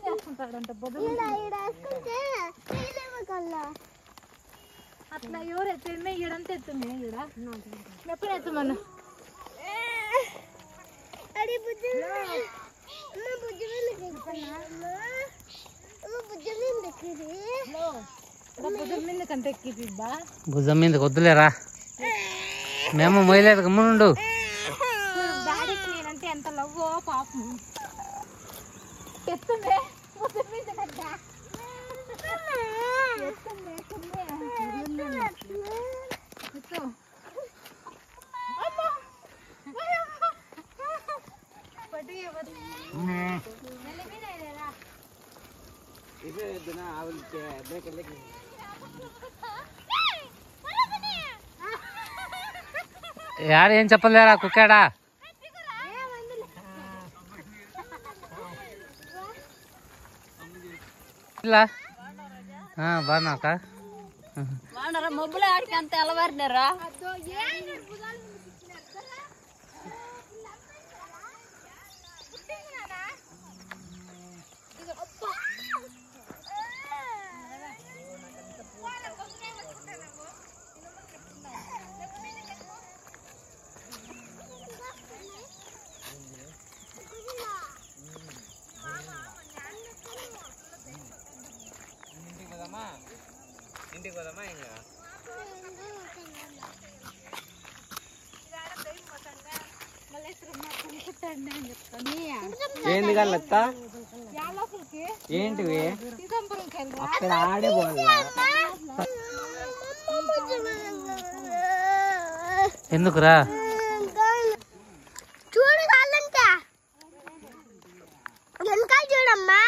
వేసుకుంటాడంట అట్లా ఎవరు ఎత్తున్నా ఈడంతా ఎత్తుంది ఈడ ఎప్పుడు ఎత్తమన్నా భుజం మీద వద్దులేరా మేము మొయ్యలేదు గమ్మునుండు డాడీకి నేనంటే ఎంత లవ్వో పాపం ఎత్తుందే యాడ ఏం చెప్పలేరా కుక్కాడా ఇలా బాగున్నాక మొబ్బులు ఆడికి అంత అలవారినారా ఇంటికి పోదామా ఇంకా ఏంది కళ్ళత్త ఏంటివి అక్కడ ఆడే ఎందుకురా చూడు కాళ్ళంటే వెనకాల చూడమ్మా